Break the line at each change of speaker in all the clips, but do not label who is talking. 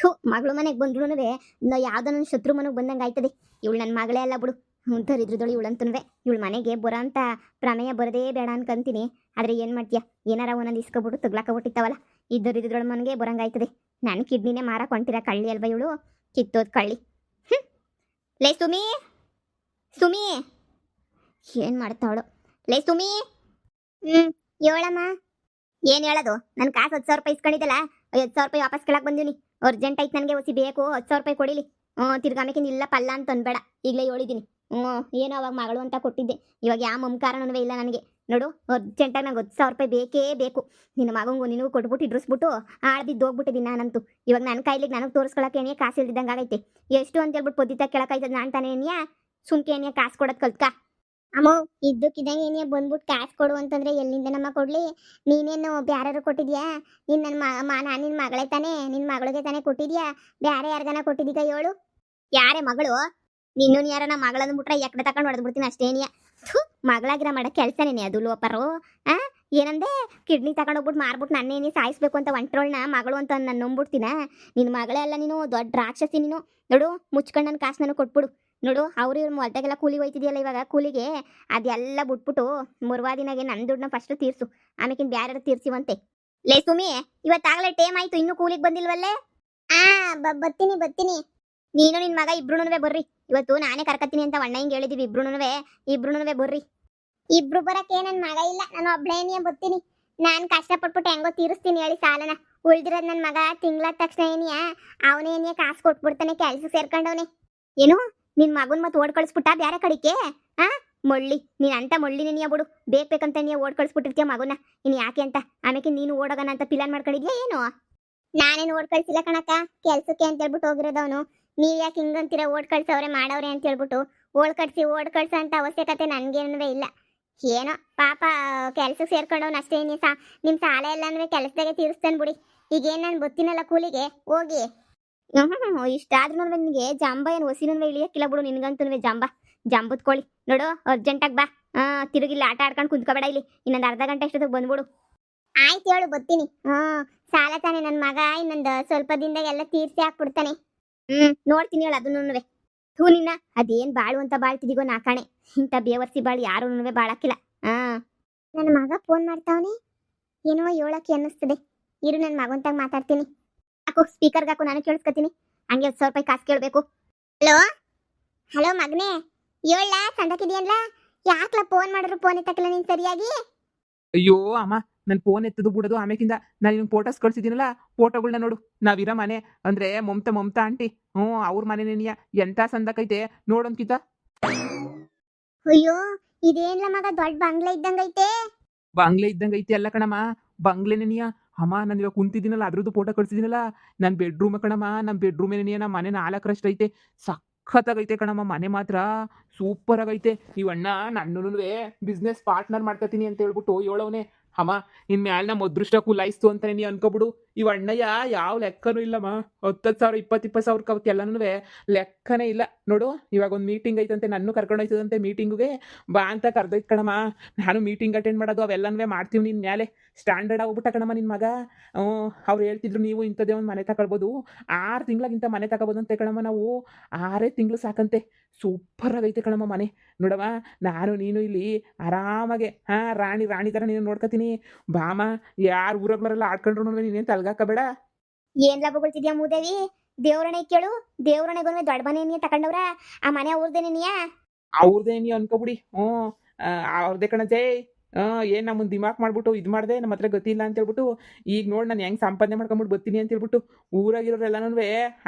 ಥು ಮಗಳು ಮನೆಗೆ ಬಂದ್ರುನುವೆ ಯಾವ್ದೋ ನನ್ನ ಶತ್ರು ಮನೆಗೆ ಬಂದಂಗೆ ಆಯ್ತದೆ. ಇವಳು ನನ್ನ ಮಗಳೇ ಅಲ್ಲ ಬಿಡು. ದರಿದ್ರದೊಳು ಇವಳಂತನುವೆ. ಇವಳು ಮನೆಗೆ ಬರೋಂಥ ಪ್ರಮೇಯ ಬರೋದೇ ಬೇಡ ಅನ್ಕಂತೀನಿ. ಆದರೆ ಏನು ಮಾಡ್ತೀಯ, ಏನಾರ ಒಂದೊಂದು ಇಸ್ಕೊಬಿಟ್ಟು ತಗ್ಲಾಕೊಬಿಟ್ಟಿತ್ತಾವಲ್ಲ, ಈ ದರಿದ್ರದೊಳ ಮನೆಗೆ ಬರಂಗಾಯ್ತದೆ. ನನ್ನ ಕಿಡ್ನಿನೇ ಮಾರಕ್ಕೆ ಹೊಂಟಿರ ಕಳ್ಳಿ ಅಲ್ವಾ ಇವಳು, ಕಿತ್ತೋದ್ ಕಳ್ಳಿ. ಲೇ ಸುಮಿ, ಸುಮಿ ಏನು ಮಾಡ್ತಾವಳು? ಲೇ ಸುಮಿ. ಹೇಳಮ್ಮ. ಏನು ಹೇಳೋದು? ನನ್ನ ಕಾಸು 10,000 ರೂಪಾಯಿ ಇಸ್ಕೊಂಡಿದ್ದಲ್ಲ, 10,000 ರೂಪಾಯಿ ವಾಪಸ್ ಕೇಳಕ್ಕೆ ಬಂದೀನಿ. ಅರ್ಜೆಂಟ್ ಐತೆ ನನಗೆ, ಹೊಸಿ ಬೇಕು, 10,000 ರೂಪಾಯಿ ಕೊಡಿಲಿ. ತಿರ್ಗಾಮೇಕಿಂದ ಇಲ್ಲ ಪಲ್ಲ ಅಂತ ಅನ್ಬೇಡ, ಈಗಲೇ ಹೇಳಿದ್ದೀನಿ. ಏನೋ ಅವಾಗ ಮಗಳು ಅಂತ ಕೊಟ್ಟಿದ್ದೆ, ಇವಾಗ ಯಾವ ಮಮಕಾರನೂ ಇಲ್ಲ ನನಗೆ. ನೋಡು, ಅರ್ಜೆಂಟಾಗಿ ನಂಗೆ 10,000 ರೂಪಾಯಿ ಬೇಕೇ ಬೇಕು. ನಿನ್ನ ಮಗಂಗೂ ನಿನಗೂ ಕೊಟ್ಬಿಟ್ಟು ಇಡ್ರಿಸ್ಬಿಟ್ಟು ಆಳ್ಬಿದ್ದು ಹೋಗ್ಬಿಟ್ಟಿದ್ದೀನಿ ನಾನಂತೂ. ಇವಾಗ ನನ್ನ ಕೈಲಿಗೆ ನನಗೆ ತೋರಿಸ್ಕೊಳಕ್ಕೆ ಕಾಸು ಇಲ್ದಿದ್ದಂಗೆ ಆಗೈತೆ. ಎಷ್ಟು ಅಂತ ಹೇಳ್ಬಿಟ್ಟು ಪೊದ್ದಿತ ಕೇಳಕ್ಕಾಯ್ತದ ನಾನು ತಾನೇ ಏನಿಯಾ? ಸುಮ್ಕೆ ಏನಿಯಾ ಕಾಸು ಕೊಡೋದು ಕಲ್ತ್ಕ. ಅಮ್ಮ ಇದ್ದಕ್ಕಿದ್ದಂಗೆ ಏನಿಯಾ ಬಂದ್ಬಿಟ್ಟು ಕಾಸು ಕೊಡು ಅಂತಂದ್ರೆ ಎಲ್ಲಿಂದ ನಮ್ಮ ಕೊಡ್ಲಿ? ನೀನೇನು ಬ್ಯಾರು ಕೊಟ್ಟಿದ್ಯಾ? ನೀನು ನನ್ನ ನಾನು ನಿನ್ನ ಮಗಳೇ ತಾನೇ, ನಿನ್ನ ಮಗಳಿಗೆ ತಾನೇ ಕೊಟ್ಟಿದ್ಯಾ? ಬ್ಯಾರೆ ಯಾರಿಗಾನ ಕೊಟ್ಟಿದ್ದೀಗ ಹೇಳು? ಯಾರೇ ಮಗಳು? ನಿನ್ನೂ ಯಾರನ್ನ ಮಗಳನ್ನ ಬಿಟ್ರೆ ಎಕ್ಕಡೆ ತಕೊಂಡು ಹೊಡೆದ್ಬಿಡ್ತೀನಿ ಅಷ್ಟೇನಿಯಾ. ಮಗಳಾಗಿರ ಮಾಡೋ ಕೆಲಸನೇನೆ ಅದು ಲೋಪರು. ಏನಂದೆ? ಕಿಡ್ನಿ ತಗೊಂಡೋಗ್ಬಿಟ್ಟು ಮಾರ್ಬಿಟ್ಟು ನನ್ನೇನಿ ಸಾಯಿಸ್ಬೇಕು ಅಂತ ಒಂಟ್ರೋಳ್ನ ಮಗಳು ಅಂತ ನಾನು ನಂಬಿಡ್ತೀನ? ನಿನ್ನ ಮಗಳೇ ಅಲ್ಲ ನೀನು, ದೊಡ್ಡ ರಾಕ್ಷಸಿ ನೀನು. ನೋಡು, ಮುಚ್ಕೊಂಡು ನನ್ನ ಕಾಸು ನನಗೆ ಕೊಟ್ಬಿಡು. ನೋಡು, ಅವ್ರು ಇವ್ರು ಮೊದಲಾಗೆಲ್ಲ ಕೂಲಿ ಹೋಯ್ತಿದೆಯಲ್ಲ, ಇವಾಗ ಕೂಲಿಗೆ ಅದೆಲ್ಲ ಬಿಟ್ಬಿಟ್ಟು ಮುರ್ವಾದಿನಾಗೆ ನನ್ನ ದುಡ್ಡನ್ನ ಫಸ್ಟು ತೀರ್ಸು, ಆಮೇಕಿನ ಬ್ಯಾರೆ ತೀರ್ಸಿವಂತೆ. ಲೇ ಸುಮಿ, ಇವತ್ತಾಗಲೇ ಟೇಮ್ ಆಯ್ತು, ಇನ್ನೂ ಕೂಲಿಗೆ ಬಂದಿಲ್ವಲ್ಲೇ? ಬರ್ತೀನಿ ಬರ್ತೀನಿ. ನೀನು ನಿನ್ನ ಮಗ ಇಬ್ರುನುವೆ ಬರ್ರಿ. ಇವತ್ತು ನಾನೇ ಕರ್ಕತ್ತೀನಿ ಅಂತ ಅಣ್ಣ ಹಿಂಗೆ ಹೇಳಿದೀವಿ. ಇಬ್ರುನುವೆ ಬರ್ರಿ. ಇಬ್ರು ಬರಕ್ಕೆ ನನ್ನ ಮಗ ಇಲ್ಲ, ನಾನು ಒಬ್ಳೇನಿಯ ಬರ್ತೀನಿ. ನಾನು ಕಷ್ಟಪಟ್ಬಿಟ್ಟು ಹೆಂಗೋ ತೀರಿಸ್ತೀನಿ ಹೇಳಿ ಸಾಲನ. ಉಳ್ದಿರೋದು ನನ್ನ ಮಗ ತಿಂಗಳಾದ ತಕ್ಷಣ ಏನಿಯಾ ಅವನೇನಿಯ ಕಾಸು ಕೊಟ್ಬಿಡ್ತಾನೆ, ಕೆಲ್ಸಕ್ಕೆ ಸೇರ್ಕೊಂಡವನೆ. ಏನು ನಿನ್ನ ಮಗನ್ ಮತ್ತೆ ಓಡ್ ಕಳಿಸ್ಬಿಟ್ಟ ಬ್ಯಾರೆ ಕಡಿಕೆ? ಮೊಳ್ಳಿ, ನೀನು ಅಂತ ಮೊಳ್ಳಿ ನೀನಿಯ ಬಿಡು. ಬೇಕಂತ ನೀ ಓಡ್ ಕಳಿಸ್ಬಿಟ್ಟಿರ್ತೀಯ ಮಗುನ. ಇನ್ನು ಯಾಕೆ ಅಂತ ಆಮೇಲೆ ನೀನು ಓಡೋಗೋಣ ಅಂತ ಪ್ಲಾನ್ ಮಾಡ್ಕೊಂಡಿದ್ಯಾ ಏನು? ನಾನೇನು ಓಡ್ ಕಳ್ಸಿಲ್ಲ ಕಣಕ್ಕ, ಕೆಲ್ಸಕ್ಕೆ ಅಂತ ಹೇಳ್ಬಿಟ್ಟು ಹೋಗಿರೋದವನು. ನೀವ್ ಯಾಕೆ ಹಿಂಗಂತೀರ? ಓಡ್ ಕಳ್ಸವ್ರೆ ಮಾಡವ್ರೆ ಅಂತ ಹೇಳ್ಬಿಟ್ಟು ಓಡ್ ಕಳ್ಸ ಅಂತ ಅವಶ್ಯಕತೆ ನನ್ಗೇನೂ ಇಲ್ಲ. ಏನೋ ಪಾಪ ಕೆಲ್ಸಕ್ಕೆ ಸೇರ್ಕೊಂಡವ್ನು ಅಷ್ಟೇ. ನಿಮ್ಮ ಸಾಲ ಎಲ್ಲನೂ ಕೆಲಸದಾಗೆ ತೀರಿಸ್ತಾನೆ ಬಿಡಿ. ಈಗೇನು ನಾನು ಗೊತ್ತಿನಲ್ಲ ಕೂಲಿಗೆ ಹೋಗಿ. ಇಷ್ಟಾದ್ರೂ ನಿನಗೆ ಜಂಬ ಏನು ಹೊಸಿನೂ ಇಳಿಯಕ್ಕಿಲ್ಲ ಬಿಡು. ನಿನ್ಗಂತೂ ಜಂಬದ್ಕೊಳ್ಳಿ. ನೋಡು, ಅರ್ಜೆಂಟಾಗಿ ಬಾ. ತಿರುಗಿಲ್ಲ ಆಟ ಆಡ್ಕೊಂಡು ಕುಂತ್ಕೋಬೇಡ ಇಲ್ಲಿ. ಇನ್ನೊಂದು ಅರ್ಧ ಗಂಟೆ ಅಷ್ಟೊತ್ತಿಗೆ ಬಂದ್ಬಿಡು. ಆಯ್ತು ಹೇಳು, ಬರ್ತೀನಿ. ಸಾಲ ತಾನೆ ನನ್ನ ಮಗ, ಇನ್ನೊಂದು ಸ್ವಲ್ಪ ದಿನದಾಗ ಎಲ್ಲ ತೀರ್ಸಿ ಹಾಕ್ಬಿಡ್ತಾನೆ. ನೋಡ್ತೀನಿ ಹೇಳು ಅದನ್ನೂ. ಹೂ ನಿನ್ನ ಅದೇನ್ ಬಾಳು ಅಂತ ಬಾಳ್ತಿದಿಗೋ ನಾಕಾಣೆ. ಇಂಥ ಬೇವರ್ಸಿ ಬಾಳು ಯಾರೂ ಬಾಳಕ್ಕಿಲ್ಲ. ನನ್ನ ಮಗ ಫೋನ್ ಮಾಡ್ತಾವನೆ, ಏನೋ ಹೇಳಕ್ಕೆ ಅನ್ನಿಸ್ತದೆ. ಇರು, ನನ್ನ ಮಗಂತಾಗ ಮಾತಾಡ್ತೀನಿ. ಹಾಕು ಸ್ಪೀಕರ್ಗೆ ಹಾಕು, ನಾನು ಕೇಳಿಸ್ಕೊತೀನಿ. ಹಂಗೆ 10,000 ರೂಪಾಯಿ ಕಾಸು ಕೇಳಬೇಕು. ಹಲೋ ಮಗನೇ, ಹೇಳ ಸಂದಕಿದೆಯಲ್ಲ? ಯಾಕ್ಲ ಫೋನ್ ಮಾಡಿದ್ರು ಫೋನ್ ಎತ್ತಕ್ಕಿಲ್ಲ ನೀನು ಸರಿಯಾಗಿ?
ಅಯ್ಯೋ ಅಮ್ಮ, ನನ್ನ ಫೋನ್ ಎತ್ತದು ಬಿಡೋದು ಆಮೇಕಿಂದ. ನಾನು ನಿಮ್ಗೆ ಫೋಟೋಸ್ ಕಳ್ಸಿದ್ದೀನಲ್ಲ, ಫೋಟೋಗಳನ್ನ ನೋಡು. ನಾವಿರೋ ಮನೆ ಅಂದ್ರೆ ಮಮತಾ ಆಂಟಿ, ಅವ್ರ ಮನೆನೇನಿಯ ಎಂತ ಸಂದಕೈತೆ ನೋಡೋನ್ಕಿತ.
ಅಯ್ಯೋ, ಇದೇನ್ಲ ಮಗ ದೊಡ್ಡ ಬಂಗ್ಲೆ ಇದ್ದಂಗೈತೆ?
ಬಂಗ್ಲೆ ಇದ್ದಂಗೈತೆ ಅಲ್ಲ ಕಣಮ್ಮ, ಬಂಗ್ಲೆನೇನಿಯ. ಅಮ್ಮ, ನಾನು ಇವಾಗ ಕುಂತಿದ್ದೀನಲ್ಲ ಅದ್ರದ್ದು ಫೋಟೋ ಕಳ್ಸಿದ್ದೀನಲ್ಲ. ನನ್ನ ಬೆಡ್ರೂಮ್ ಕಣಮ್ಮ, ನಮ್ಮ ಬೆಡ್ರೂಮೇನೇನಿಯ. ನಮ್ಮ ಮನೆ 4 ಐತೆ. ಸಖತ್ತಾಗೈತೆ ಕಣಮ್ಮ ಮನೆ ಮಾತ್ರ, ಸೂಪರ್ ಆಗೈತೆ. ಇವಣ್ಣ ನನ್ನೂ ಬಿಸ್ನೆಸ್ ಪಾರ್ಟ್ನರ್ ಮಾಡ್ಕೊತೀನಿ ಅಂತ ಹೇಳ್ಬಿಟ್ಟು ಹೇಳವನೆ. ಅಮ್ಮ, ಇನ್ಮ್ಯಾಲ ನಮ್ಮ ಅದೃಷ್ಟ ಕುಲಾಯಿಸ್ತು ಅಂತಾನೆ ನೀ ಅನ್ಕೋಬಿಡು. ಇವ ಅಣ್ಣಯ್ಯ ಯಾವ ಲೆಕ್ಕನೂ ಇಲ್ಲಮ್ಮ. 10,000 20,000 ಅವಕ್ಕೆಲ್ಲನೂ ಲೆಕ್ಕನೇ ಇಲ್ಲ. ನೋಡು, ಇವಾಗ ಒಂದು ಮೀಟಿಂಗ್ ಐತಂತೆ, ನನ್ನ ಕರ್ಕೊಂಡು ಹೋಯ್ತದಂತೆ ಮೀಟಿಂಗಿಗೆ ಬಾ ಅಂತ ಕರ್ದೈತೆ ಕಣಮ್ಮ. ನಾನು ಮೀಟಿಂಗ್ ಅಟೆಂಡ್ ಮಾಡೋದು ಅವೆಲ್ಲನೂ ಮಾಡ್ತೀವಿ. ನಿನ್ನ ಮೇಲೆ ಸ್ಟ್ಯಾಂಡರ್ಡ್ ಆಗ್ಬಿಟ್ಟ ಕಣಮ್ಮ ನಿನ್ನ ಮಗ. ಅವ್ರು ಹೇಳ್ತಿದ್ರು, ನೀವು ಇಂಥದ್ದೇ ಒಂದು ಮನೆ ತಗೊಳ್ಬೋದು, 6 ತಿಂಗಳಿಗಿಂತ ಮನೆ ತಗೋಬೋದಂತೆ ಕಣಮ್ಮ. ನಾವು 6 ತಿಂಗಳು ಸಾಕಂತೆ. ಸೂಪರ್ ಆಗೈತೆ ಕಣಮ್ಮ ಮನೆ. ನೋಡಮ್ಮ, ನಾನು ನೀನು ಇಲ್ಲಿ ಆರಾಮಾಗೆ ರಾಣಿ ಥರ ನೀನು ನೋಡ್ಕೊತೀನಿ. ಬಾಮ, ಯಾರು ಊರಾಗ ಬರಲ್ಲ ಆಡ್ಕೊಂಡ್ರು ನೀನೇನು ತಲ್ಗಾಕಬೇಡ.
ಏನ್ ಲಾಭ ಕೊಳ್ತಿದ್ಯಾ ಮೂದೇವಿ? ದೇವ್ರಣೆ ಕೇಳು, ದೇವ್ರಣೆಗೂ ದೊಡ್ಡ ಮನೆ ತಗೊಂಡವ್ರ? ಆ ಮನೆ ಅವ್ರದೇನೇನಿಯಾ?
ಅವ್ರದೇ ನೀವು ಅನ್ಕೋಬಿಡಿ. ಅವ್ರದೇ ಕಣಜೆ. ಏನು ನಮ್ಮನ್ನು ದಿಮಾಕ್ ಮಾಡ್ಬಿಟ್ಟು ಇದು ಮಾಡಿದೆ, ನಮ್ಮ ಹತ್ರ ಗೊತ್ತಿಲ್ಲ ಅಂತ ಹೇಳ್ಬಿಟ್ಟು. ಈಗ ನೋಡಿ ನಾನು ಹೆಂಗೆ ಸಂಪಾದನೆ ಮಾಡ್ಕೊಂಬಿಟ್ಟು ಬರ್ತೀನಿ ಅಂತ ಹೇಳ್ಬಿಟ್ಟು ಊರಾಗಿರೋರೆಲ್ಲನೂ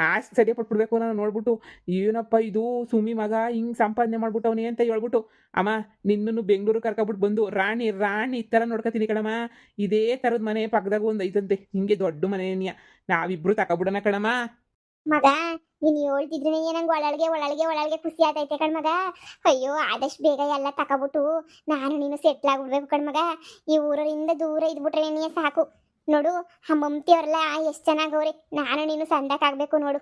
ಆಸ್ತಿ ಸರಿಯ ಪಟ್ಬಿಡ್ಬೇಕು ನಾನು ನೋಡ್ಬಿಟ್ಟು. ಏನಪ್ಪ ಇದು ಸುಮಿ ಮಗ ಹಿಂಗೆ ಸಂಪಾದನೆ ಮಾಡ್ಬಿಟ್ಟವನೇ ಅಂತ ಹೇಳ್ಬಿಟ್ಟು. ಅಮ್ಮ, ನಿನ್ನನ್ನು ಬೆಂಗಳೂರು ಕರ್ಕೊಬಿಟ್ಟು ಬಂದು ರಾಣಿ ಈ ಥರ ನೋಡ್ಕೊತೀನಿ ಕಣಮ್ಮ. ಇದೇ ಥರದ ಮನೆ ಪಕ್ಕದಾಗ ಒಂದು ಐತಂತೆ, ಹಿಂಗೆ ದೊಡ್ಡ ಮನೆಯ. ನಾವಿಬ್ರು ತಗೊಬಿಡೋಣ ಕಣಮ್ಮ.
ಮಗ, ನೀನು ಹೇಳ್ತಿದ್ರೆ ನಂಗೆ ಒಳಗೆ ಖುಷಿ ಆತೈತೆ ಕಣ್ಮಗ. ಅಯ್ಯೋ, ಆದಷ್ಟು ಬೇಗ ಎಲ್ಲ ತಕೊಬಿಟ್ಟು ನಾನು ನೀನು ಸೆಟ್ಲ್ ಆಗ್ಬಿಡ್ಬೇಕು ಕಣ್ಮಗ. ಈ ಊರಿಂದ ದೂರ ಇದ್ಬಿಟ್ರೆ ನೀನು ಸಾಕು. ನೋಡು, ಆ ಮಮತಿಯವ್ರಲ್ಲ ಎಷ್ಟು ಚೆನ್ನಾಗವ್ರಿ. ನಾನು ನೀನು ಸಂದಕ್ಕಾಗಬೇಕು ನೋಡು.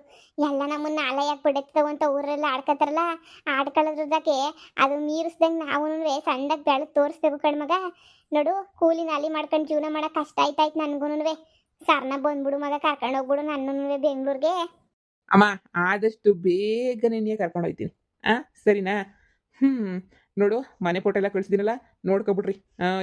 ಎಲ್ಲ ನಮ್ಮನ್ನ ಅಲಯಾಗಿ ಬಿಡುತ್ತವ ಅಂತ ಊರೆಲ್ಲ ಆಡ್ಕೊತಾರಲ್ಲ, ಆಡ್ಕೊಳ್ಳೋದ್ರದಕ್ಕೆ ಅದು ಮೀರಿಸ್ದಂಗೆ ನಾವು ಸಂದಕ್ಕೆ ಬೆಳಕು ತೋರಿಸ್ಬೇಕು ಕಣ್ಮಗ. ನೋಡು, ಕೂಲಿ ನಾಲಿ ಮಾಡ್ಕೊಂಡು ಜೀವನ ಮಾಡೋಕೆ ಕಷ್ಟ ಆಯ್ತಾಯ್ತು ನನಗೂನುವೆ. ಸರ್ನ ಬಂದ್ಬಿಡು ಮಗ, ಕರ್ಕೊಂಡು ಹೋಗ್ಬಿಡು ನನ್ನೂ ಬೆಂಗ್ಳೂರ್ಗೆ.
ಅಮ್ಮ ಆದಷ್ಟು ಬೇಗನೆ ನೀ ಕರ್ಕೊಂಡು ಹೋಗ್ತೀನಿ. ಸರಿನಾ? ನೋಡು ಮನೆ ಫೋಟೋ ಎಲ್ಲ ಕಳಿಸಿದ್ದೀನಲ್ಲ, ನೋಡ್ಕೊಬಿಡ್ರಿ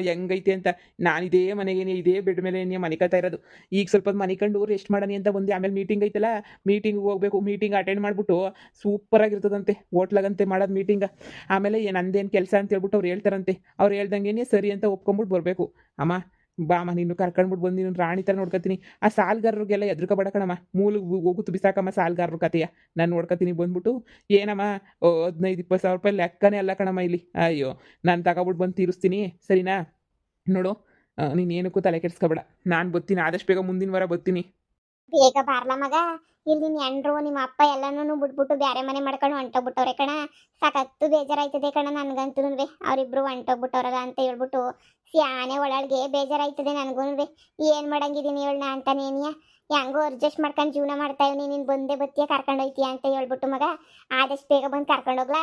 ಹೆಂಗೈತೆ ಅಂತ. ನಾನು ಇದೇ ಮನೆಗೆ ಇದೇ ಬೆಡ್ ಮೇಲೆ ನೀ ಮನಿಕತಾ ಇರೋದು. ಈಗ ಸ್ವಲ್ಪ ಹೊತ್ತು ಮನಿಕೊಂಡು ರೆಸ್ಟ್ ಮಾಡನಿ ಅಂತ ಬಂದು ಆಮೇಲೆ ಮೀಟಿಂಗ್ ಐತಲ್ಲ, ಮೀಟಿಂಗಿಗೆ ಹೋಗ್ಬೇಕು. ಮೀಟಿಂಗ್ ಅಟೆಂಡ್ ಮಾಡಿಬಿಟ್ಟು ಸೂಪರಾಗಿರ್ತದಂತೆ ಹೋಟ್ಲಾಗಂತೆ ಮಾಡೋದು ಮೀಟಿಂಗ. ಆಮೇಲೆ ನಂದೇನು ಕೆಲಸ ಅಂತ ಹೇಳ್ಬಿಟ್ಟು ಅವ್ರು ಹೇಳ್ತಾರಂತೆ. ಅವ್ರು ಹೇಳ್ದಂಗೆ ಸರಿ ಅಂತ ಒಪ್ಕೊಂಬಿಟ್ಟು ಬರಬೇಕು. ಅಮ್ಮ ಬಾಮ್ಮ, ನೀನು ಕರ್ಕೊಂಡ್ಬಿಟ್ಟು ಬಂದು ನೀನು ರಾಣಿ ಥರ ನೋಡ್ಕೊತೀನಿ. ಆ ಸಾಲ್ಗಾರರಿಗೆಲ್ಲ ಎದ್ರುಕೋಬೇಡ ಕಣಮ್ಮ, ಮೂಲಿಗೆ ಹೋಗುತ್ತು ಬಿಸಾಕಮ್ಮ ಸಾಲ್ಗಾರರ ಕತೆಯ. ನಾನು ನೋಡ್ಕೊತೀನಿ ಬಂದ್ಬಿಟ್ಟು. ಏನಮ್ಮ 15-20 ಸಾವಿರ ರೂಪಾಯಿ ಲೆಕ್ಕನೇ ಅಲ್ಲ ಕಣಮ್ಮ ಇಲ್ಲಿ. ಅಯ್ಯೋ, ನಾನು ತಗೊಬಿಟ್ಟು ಬಂದು ತೀರಿಸ್ತೀನಿ, ಸರಿನಾ? ನೋಡು, ನೀನು ಏನಕ್ಕೂ ತಲೆ ಕೆಡಿಸ್ಕೊಬೇಡ. ನಾನು ಬರ್ತೀನಿ, ಆದಷ್ಟು ಬೇಗ ಮುಂದಿನ ವಾರ ಬರ್ತೀನಿ.
ಬೇಗ ಬಾರ್ಲ ಮಗ. ಇಲ್ಲಿ ನಿನ್ನ ಎಂಡ್ರು ನಿಮ್ಮ ಅಪ್ಪ ಎಲ್ಲನೂ ಬಿಟ್ಬಿಟ್ಟು ಬೇರೆ ಮನೆ ಮಾಡ್ಕೊಂಡು ಹೊಂಟೋಗ್ಬಿಟ್ಟವ್ರೆ ಕಣ. ಸಾಕತ್ತು ಬೇಜಾರಾಯ್ತದೆ ಕಣ ನನಗಂತೂ. ಅವರಿಬ್ರು ಹೊಂಟೋಗ್ಬಿಟ್ಟವ್ರಲ್ಲ ಅಂತ ಹೇಳ್ಬಿಟ್ಟು ಸ್ಯಾನೆ ಒಳಗೆ ಬೇಜಾರಾಯ್ತದೆ ನನಗೂ. ಏನು ಮಾಡಂಗಿದ್ದೀನಿ ಹೇಳಣ್ಣ ಅಂತಾನೇನಿಯ. ಹೆಂಗೋ ಅಡ್ಜಸ್ಟ್ ಮಾಡ್ಕೊಂಡು ಜೀವನ ಮಾಡ್ತಾ ಇವ್ನಿ. ನೀನು ಬಂದೇ ಬತ್ತಿಯ ಕರ್ಕೊಂಡು ಹೋಯ್ತೀಯ ಅಂತ ಹೇಳ್ಬಿಟ್ಟು ಮಗ, ಆದಷ್ಟು ಬೇಗ ಬಂದು ಕರ್ಕೊಂಡೋಗ್ಲಾ.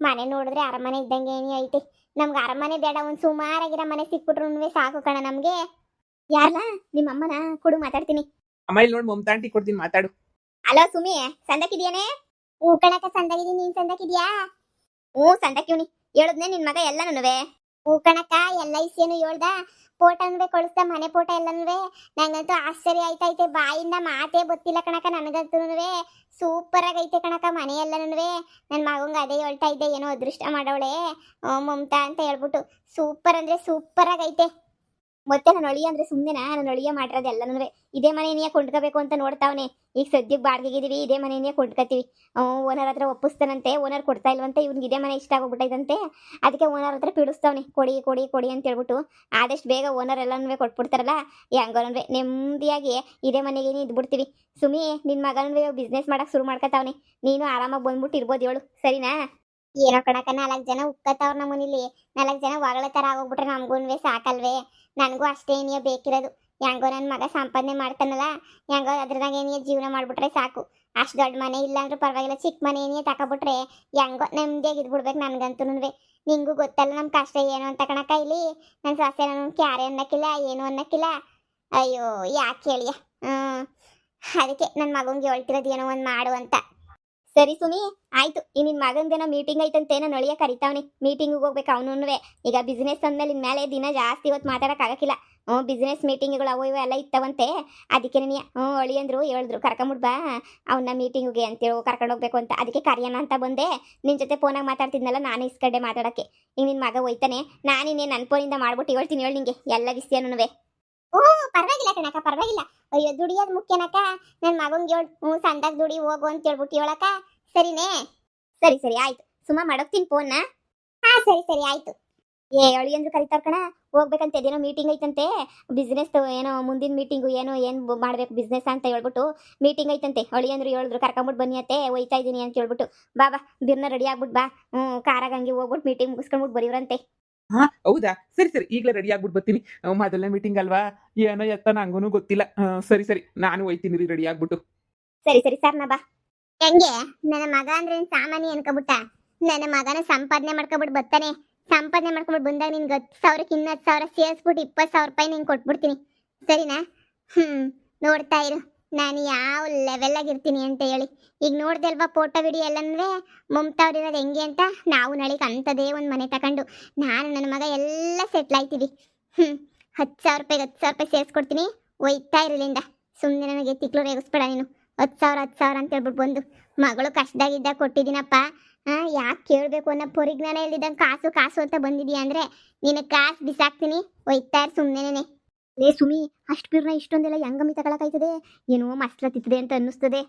ಮನೆ ನೋಡಿದ್ರೆ ಅರಮನೆ ಇದ್ದಂಗೆ ಏನಿ ಐತೆ. ನಮ್ಗೆ ಅರಮನೆ ಬೇಡ, ಒಂದು ಸುಮಾರಾಗಿರೋ ಮನೆ ಸಿಕ್ಬಿಟ್ರು ಸಾಕು ಕಣ ನಮಗೆ. ಯಾರಲ್ಲ ನಿಮ್ಮ ಅಮ್ಮನ ಕೊಡು, ಮಾತಾಡ್ತೀನಿ.
ಅಮ್ಮ ಇಲ್ಲಿ ನೋಡಿ, ಮಮತಾಂಟಿ ಕೊಡ್ತೀನಿ, ಮಾತಾಡು.
ಹಲೋ ಸುಮಿ, ಸಂದಕಿದ್ಯಾನೆ? ಹ್ಞೂ ಕಣಕ್ಕ ಸಂದಾಗಿದ್ದೀನಿ. ನೀನ್ ಸಂದಕಿದ್ಯಾ? ಹ್ಞೂ ಸಂದಕಿವ್ನಿ. ಹೇಳುದ್ನೆ ನಿನ್ ಮಗ ಎಲ್ಲನೂ. ಹ್ಞೂ ಕಣಕ್ಕ, ಎಲ್ಲ ಇಸ್ಯೇನು ಹೇಳ್ದ. ಫೋಟೋನ್ವೇ ಕಳಿಸ್ದ, ಮನೆ ಫೋಟೋ ಎಲ್ಲನೂ. ನಂಗಂತೂ ಆಶ್ಚರ್ಯ ಆಯ್ತೈತೆ, ಬಾಯಿಂದ ಮಾತೇ ಗೊತ್ತಿಲ್ಲ ಕಣಕ್ಕ ನನಗಂತೂ. ಸೂಪರ್ ಆಗೈತೆ ಕಣಕ್ಕ ಮನೆ ಎಲ್ಲನೂ. ನನ್ನ ಮಗಂಗೆ ಅದೇ ಹೇಳ್ತಾ ಇದ್ದೆ, ಏನೋ ಅದೃಷ್ಟ ಮಾಡವಳೆ ಮಮತಾ ಅಂತ ಹೇಳ್ಬಿಟ್ಟು. ಸೂಪರ್ ಅಂದ್ರೆ ಸೂಪರ್ ಆಗೈತೆ. ಮತ್ತೆ ನನ್ನ ಅಳಿಯ ಅಂದ್ರೆ ಸುಮ್ಮನೆನಾ? ನನ್ನ ಅಳಿಯ ಮಾಡಿರೋದು ಎಲ್ಲನೂ ಇದೇ ಮನೆಯೇ ಕೊಂಡ್ಕೋಬೇಕು ಅಂತ ನೋಡ್ತಾವನೆ. ಈಗ ಸದ್ಯಕ್ಕೆ ಬಾಡಿಗೆಗಿದ್ದೀವಿ, ಇದೇ ಮನೆಯೇ ಕೊಂಡ್ಕೊತೀವಿ. ಓನರ್ ಹತ್ರ ಒಪ್ಪಿಸ್ತಾನಂತೆ, ಓನರ್ ಕೊಡ್ತಾ ಇಲ್ವಂತೆ. ಇವ್ನಿಗೆ ಇದೇ ಮನೆ ಇಷ್ಟ ಆಗೋಗ್ಬಿಟ್ಟೈದಂತೆ. ಅದಕ್ಕೆ ಓನರ್ ಹತ್ರ ಪೀಡಿಸ್ತಾವನೆ, ಕೊಡಿ ಕೊಡಿ ಕೊಡಿ ಅಂತ ಹೇಳ್ಬಿಟ್ಟು. ಆದಷ್ಟು ಬೇಗ ಓನರ್ ಎಲ್ಲನೂ ಕೊಟ್ಬಿಡ್ತಾರಲ್ಲ, ಹೆಂಗೋನೂ ನೆಮ್ಮದಿಯಾಗಿ ಇದೇ ಮನೆಗೆ ಇದ್ಬಿಡ್ತೀವಿ. ಸುಮಿ, ನಿನ್ನ ಮಗನೂ ಬಿಸ್ನೆಸ್ ಮಾಡಕ್ಕೆ ಶುರು ಮಾಡ್ಕೊತಾವನೆ. ನೀನು ಆರಾಮಾಗಿ ಬಂದ್ಬಿಟ್ಟು ಇರ್ಬೋದು ಹೇಳು, ಸರಿನಾ? ಏನೋ ಕಣಕ್ಕ, 4 ಜನ ಉಕ್ಕತ್ತವ್ರ ನಮ್ಮನಿಲಿ. 4 ಜನ ಹೊಗಳ ಥರ ಆಗೋಗ್ಬಿಟ್ರೆ ನಮಗೂ ಸಾಕಲ್ವೇ? ನನಗೂ ಅಷ್ಟೇ ಏನಿಯೋ ಬೇಕಿರೋದು. ಹೆಂಗೋ ನನ್ನ ಮಗ ಸಂಪಾದನೆ ಮಾಡ್ತಾನಲ್ಲ, ಹೆಂಗೋ ಅದ್ರಾಗ ಏನಿಯೋ ಜೀವನ ಮಾಡಿಬಿಟ್ರೆ ಸಾಕು. ಅಷ್ಟು ದೊಡ್ಡ ಮನೆ ಇಲ್ಲ ಅಂದ್ರೂ ಪರವಾಗಿಲ್ಲ, ಚಿಕ್ಕ ಮನೆ ಏನಿಯೋ ತಗೊಬಿಟ್ರೆ ಹೆಂಗೋ ನೆಮ್ಮದಿಯಾಗಿ ಇದ್ಬಿಡ್ಬೇಕು ನನಗಂತೂ. ನಿಂಗೂ ಗೊತ್ತಲ್ಲ ನಮ್ಮ ಕಷ್ಟ ಏನು ಅಂತ ಕಣಕ್ಕ. ಇಲ್ಲಿ ನನ್ನ ಸೊಸೆ ನನ್ನ ಕ್ಯಾರೆ ಅನ್ನಕ್ಕಿಲ್ಲ, ಏನು ಅನ್ನಕ್ಕಿಲ್ಲ. ಅಯ್ಯೋ ಯಾಕೆ ಹೇಳಿಯ. ಅದಕ್ಕೆ ನನ್ನ ಮಗಂಗೆ ಹೇಳ್ತಿರೋದು ಏನೋ ಒಂದು ಮಾಡು ಅಂತ. ಸರಿ ಸುಮಿ, ಆಯ್ತು. ಈ ನಿನ್ನ ಮಗಂದೇನೋ ಮೀಟಿಂಗ್ ಐತಂತೆ, ನಾನು ಅಳಿಯ ಕರಿತಾವನಿ. ಮೀಟಿಂಗಿಗೆ ಹೋಗ್ಬೇಕು ಅವನು. ಈಗ ಬಿಸ್ನೆಸ್ ಅಂದಮೇಲೆ ಇನ್ಮೇಲೆ ದಿನ ಜಾಸ್ತಿ ಹೊತ್ತು ಮಾತಾಡೋಕ್ಕಾಗಕ್ಕಿಲ್ಲ. ಬಿಸ್ನೆಸ್ ಮೀಟಿಂಗ್ಗಳು ಅವು ಇವು ಎಲ್ಲ ಇತ್ತವಂತೆ. ಅದಕ್ಕೆ ನೀ ಅಳಿಯಂದ್ರು ಹೇಳಿದ್ರು, ಕರ್ಕೊಂಬಿಡ್ಬಾ ಅವನ್ನ ಮೀಟಿಂಗಿಗೆ ಅಂತೇಳಿ ಕರ್ಕೊಂಡು ಹೋಗ್ಬೇಕು ಅಂತ. ಅದಕ್ಕೆ ಕರಿಯೋಣ ಅಂತ ಬಂದೆ. ನಿನ್ನ ಜೊತೆ ಫೋನಾಗ ಮಾತಾಡ್ತಿದ್ನಲ್ಲ, ನಾನು ಇಸ್ಕಡೆ ಮಾತಾಡೋಕ್ಕೆ. ಈಗ ನಿನ್ನ ಮಗ ಹೋಯ್ತಾನೆ, ನಾನು ಇನ್ನೇನು ನನ್ನ ಫೋನಿಂದ ಮಾಡ್ಬಿಟ್ಟು ಹೇಳ್ತೀನಿ, ಹೇಳಿ ನಿಂಗೆ ಎಲ್ಲ ವಿಷಯನೂ. ಓ ಪರವಾಗಿಲ್ಲ ಕಣಕ್ಕ, ಪರವಾಗಿಲ್ಲ. ಅಯ್ಯೋ ದುಡಿಯೋದು ಮುಖ್ಯನಕ್ಕ. ನನ್ನ ಮಗಂಗೆ ಹೇಳು, ಸಂದಾಗ ದುಡಿ ಹೋಗು ಅಂತ ಹೇಳ್ಬಿಟ್ಟು ಹೇಳಕ್ಕ, ಸರಿನೇ? ಸರಿ ಸರಿ ಆಯ್ತು. ಸುಮ್ಮ ಮಾಡೋಗ್ತೀನಿ ಫೋನ್ನ. ಸರಿ ಸರಿ ಆಯ್ತು. ಅಳಿಯಂದ್ರು ಕರಿತಾರ ಕಣ, ಹೋಗ್ಬೇಕಂತ. ಅದೇನೋ ಮೀಟಿಂಗ್ ಐತಂತೆ, ಬಿಸ್ನೆಸ್ ಏನೋ ಮುಂದಿನ ಮೀಟಿಂಗು, ಏನು ಮಾಡಬೇಕು ಬಿಸ್ನೆಸ್ ಅಂತ ಹೇಳ್ಬಿಟ್ಟು ಮೀಟಿಂಗ್ ಐತಂತೆ. ಅಳಿಯಂದ್ರು ಹೇಳಿದ್ರು, ಕರ್ಕೊಂಬಿಟ್ಟು ಬನ್ನಿ ಅತ್ತೆ, ಹೋಯ್ತಾ ಇದ್ದೀನಿ ಅಂತ ಹೇಳ್ಬಿಟ್ಟು. ಬಾ ಬಿರ್ನ ರೆಡಿ ಆಗ್ಬಿಟ್ಟು ಬಾ. ಕಾರಾಗ ಹಂಗೆ ಹೋಗ್ಬಿಟ್ಟು ಮೀಟಿಂಗ್ ಮುಗಿಸ್ಕೊಂಡ್ಬಿಟ್ಟು ಬರೀವ್ರಂತೆ.
ಹೌದಾ? ಸರಿ ಸರಿ, ಈಗಲೇ ರೆಡಿ ಆಗ್ಬಿಟ್ಟು ಬರ್ತೀನಿ. ಮೊದಲನೇ ಮೀಟಿಂಗ್ ಅಲ್ವಾ, ಏನೋ ಎತ್ತ ನಂಗೂ ಗೊತ್ತಿಲ್ಲ. ಸರಿ ಸರಿ, ನಾನು ಹೋಯ್ತೀನಿ ರೀ, ರೆಡಿ ಆಗ್ಬಿಟ್ಟು.
ಸರಿ ಸರಿ ಸರ್, ನಾ ಬಾ. ಹೆಂಗೆ ನನ್ನ ಮಗ ಅಂದ್ರೆ ಸಾಮಾನ್ಯ ಅನ್ಕೊಬಿಟ್ಟ? ನನ್ನ ಮಗನ ಸಂಪಾದನೆ ಮಾಡ್ಕೊಬಿಟ್ಟು ಬರ್ತಾನೆ. ಸಂಪಾದನೆ ಮಾಡ್ಕೊಬಿಟ್ಟು ಬಂದಾಗ ನಿನ್ಗೆ 10,000ಕ್ಕೆ 10,000 ಸೇರಿಸ್ಬಿಟ್ಟು 20,000 ರೂಪಾಯಿ ನಿಂಗೆ ಕೊಟ್ಬಿಡ್ತೀನಿ, ಸರಿನಾ? ನೋಡ್ತಾ ಇರು ನಾನು ಯಾವ ಲೆವೆಲ್ಲಾಗಿರ್ತೀನಿ ಅಂತ ಹೇಳಿ. ಈಗ ನೋಡ್ದೆ ಅಲ್ವಾ ಫೋಟೋ ವಿಡಿಯೋ ಎಲ್ಲಂದ್ರೆ ಮಮತಾ ಅವ್ರಿರೋದು ಹೆಂಗೆ ಅಂತ. ನಾವು ನಾಳೆಗೆ ಅಂಥದ್ದೇ ಒಂದು ಮನೆ ತಗೊಂಡು ನಾನು ನನ್ನ ಮಗ ಎಲ್ಲ ಸೆಟ್ಲ್ ಆಯ್ತೀವಿ. 10,000 ರೂಪಾಯಿಗೆ 10,000 ರೂಪಾಯಿ ಸೇರಿಸ್ಕೊಡ್ತೀನಿ, ಒಯ್ತಾ ಇರಲಿಂದ. ಸುಮ್ಮನೆ ನನಗೆ ತಿಕ್ಲು ರೇಗಿಸ್ಬೇಡ ನೀನು. 10,000 ಅಂತ ಹೇಳ್ಬಿಟ್ಟು ಬಂದು ಮಗಳು ಕಷ್ಟದಾಗಿದ್ದಾಗ ಕೊಟ್ಟಿದ್ದೀನಪ್ಪ. ಯಾಕೆ ಕೇಳಬೇಕು ಅನ್ನೋ ಪರಿಜ್ಞಾನ ಇಲ್ದಿದ್ದಂಗೆ ಕಾಸು ಕಾಸು ಅಂತ ಬಂದಿದೀಯ ಅಂದರೆ ನಿನ್ನ ಕಾಸು ಬಿಸಾಕ್ತೀನಿ, ಒಯ್ತಾ ಇರು ಸುಮ್ಮನೆ. ಲೇ ಸುಮಿ, ಅಷ್ಟು ಬಿರ್ನ ಇಷ್ಟೊಂದೆಲ್ಲ ಹೆಂಗಮ್ಮಿ ತಗೊಳಕಾಯ್ತದೆ? ಏನೋ ಮಸ್ಲತ್ತಿತ್ತದೆ ಅಂತ ಅನ್ನಿಸ್ತದೆ.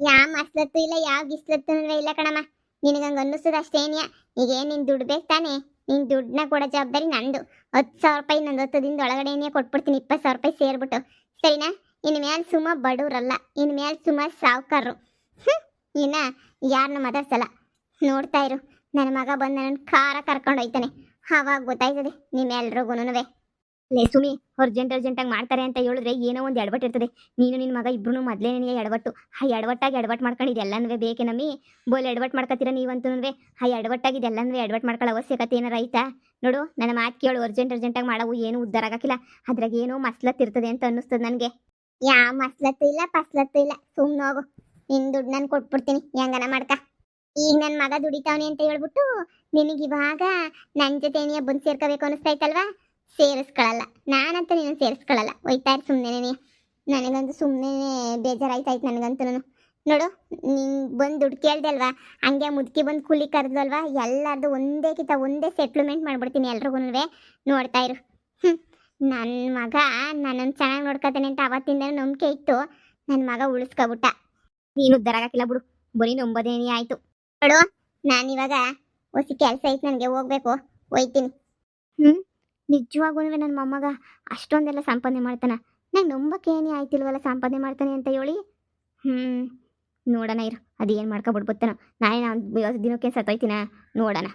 ಯಾವ ಮಸ್ಲತ್ತು ಇಲ್ಲ, ಯಾವ ಗಿಸ್ಲತ್ತು ಇಲ್ಲ ಕಣಮ್ಮ. ನಿನಗಂಗೆ ಅನ್ನಿಸ್ತದೆ ಅಷ್ಟೇನಿಯ. ಈಗೇನು ನಿನ್ನ ದುಡ್ಡು ಬೇಕು ತಾನೆ? ನಿನ್ನ ದುಡ್ಡನ್ನ ಕೊಡೋ ಜವಾಬ್ದಾರಿ ನಂದು. 10,000 ರೂಪಾಯಿ ನಂದು 10 ದಿನದ ಒಳಗಡೆನೇ ಕೊಟ್ಬಿಡ್ತೀನಿ, 20,000 ರೂಪಾಯಿ ಸೇರಿಬಿಟ್ಟು, ಸರಿನಾ? ಇನ್ನು ಮೇಲೆ ಸುಮ್ಮ ಬಡವ್ರಲ್ಲ, ಇನ್ನು ಮೇಲೆ ಸುಮ್ಮ ಸಾವುಕಾರರು. ಇನ್ನ ಯಾರನ್ನ ಮಾತಾಡ್ಸಲ್ಲ. ನೋಡ್ತಾ ಇರು, ನನ್ನ ಮಗ ಬಂದು ನನ್ನ ಕಾರ ಕರ್ಕೊಂಡು ಹೋಯ್ತಾನೆ, ಆವಾಗ ಗೊತ್ತಾಯ್ತದೆ ನಿಮ್ಮೆಲ್ರಿಗೂನುವೆ. ಲೇ ಸುಮಿ, ಅರ್ಜೆಂಟಾಗಿ ಮಾಡ್ತಾರೆ ಅಂತ ಹೇಳಿದ್ರೆ ಏನೋ ಒಂದು ಎಡವಟ್ಟು ಇರ್ತದೆ. ನೀನು ನಿನ್ನ ಮಗ ಇಬ್ರು ಮೊದಲೇ ನಿನಗೆ ಎಡವಟ್ಟು. ಎಡವಟ್ಟಾಗಿ ಎಡವಟ್ಟು ಮಾಡ್ಕೊಂಡಿದ್ದು ಎಲ್ಲನೂ ಬೇಕೆ ನಮ್ಮಿ. ಬೋಲ್ ಎಡವಟ್ಟು ಮಾಡ್ಕೊತೀರ ನೀವಂತೂ. ಎಡವಟ್ಟಾಗಿದ್ದು ಎಲ್ಲನೂ ಎಡವಟ್ಟು ಮಾಡ್ಕೊಳ್ಳೋ ಅವಶ್ಯಕತೆ ಏನಾರ ಆಯ್ತಾ? ನೋಡು, ನನ್ನ ಮಾತು ಕೇಳು, ಅರ್ಜೆಂಟಾಗಿ ಮಾಡವು ಏನೂ ಉದ್ದಾರ ಆಗಕ್ಕಿಲ್ಲ. ಅದ್ರಾಗ ಏನೋ ಮಸ್ಲತ್ತಿರ್ತದೆ ಅಂತ ಅನ್ನಿಸ್ತದೆ ನನಗೆ. ಯಾವ ಮಸ್ಲತ್ತು ಇಲ್ಲ ಪಸ್ಲತ್ತು ಇಲ್ಲ ಸುಮ್ನೆ ಹೋಗು. ನಿನ್ ದುಡ್ಡು ನಾನು ಕೊಟ್ಬಿಡ್ತೀನಿ ಹೆಂಗನ ಮಾಡ್ಕ. ಈಗ ನನ್ನ ಮಗ ದುಡಿತಾವನಿ ಅಂತ ಹೇಳ್ಬಿಟ್ಟು ನಿನಗೆ ಇವಾಗ ನನ್ನ ಜೊತೆ ನೀ ಬಂದು ಸೇರ್ಕೋಬೇಕು ಅನಿಸ್ತೈತಲ್ವಾ? ಸೇರಿಸ್ಕೊಳಲ್ಲ, ನಾನಂತ ನೀನು ಸೇರಿಸ್ಕೊಳಲ್ಲ. ಹೋಯ್ತಾ ಇರು ಸುಮ್ಮನೆ. ನನಗಂತೂ ಸುಮ್ಮನೆ ಬೇಜಾರಾಯ್ತಾಯ್ತು ನನಗಂತೂ. ನೋಡು, ನೀನು ಬಂದು ದುಡ್ಡು ಕೇಳ್ದೆ ಅಲ್ವಾ, ಹಂಗೆ ಮುದುಕಿ ಬಂದು ಕೂಲಿ ಕರೆದ್ವಲ್ವಾ, ಎಲ್ಲರದು ಒಂದೇ ಕಿತ ಒಂದೇ ಸೆಟ್ಲ್ಮೆಂಟ್ ಮಾಡ್ಬಿಡ್ತೀನಿ ಎಲ್ರಿಗೂ. ನೋಡ್ತಾ ಇರು. ನನ್ನ ಮಗ ನನ್ನನ್ನು ಚೆನ್ನಾಗಿ ನೋಡ್ಕೊತಾನೆ ಅಂತ ಅವತ್ತಿಂದ ನಂಬಿಕೆ ಇತ್ತು. ನನ್ನ ಮಗ ಉಳಿಸ್ಕೊಬಿಟ್ಟ. ನೀನು ಉದ್ಧಾರ ಆಗಕ್ಕಿಲ್ಲ ಬಿಡು, ಬರೀ ನಂಬೋದೇನಿ ಆಯಿತು. ನೋಡು, ನಾನಿವಾಗ ಹೊಸ ಕೆಲಸ ಐತೆ, ನನಗೆ ಹೋಗ್ಬೇಕು, ಹೋಯ್ತೀನಿ. ನಿಜವಾಗೂ ನನ್ನ ಮೊಮ್ಮಗ ಅಷ್ಟೊಂದೆಲ್ಲ ಸಂಪಾದನೆ ಮಾಡ್ತಾನೆ? ನಂಗೆ ನಂಬಕ್ಕೆ ಏನೇ ಆಯ್ತಿಲ್ವಲ್ಲ ಸಂಪಾದನೆ ಮಾಡ್ತಾನೆ ಅಂತ ಹೇಳಿ. ನೋಡೋಣ ಇರು, ಅದೇನು ಮಾಡ್ಕೊಬಿಡ್ಬೋತಾನೋ. ನಾಳೆ ನಾನು ದಿನಕ್ಕೆ ಸತ್ತೋಯ್ತೀನ, ನೋಡೋಣ.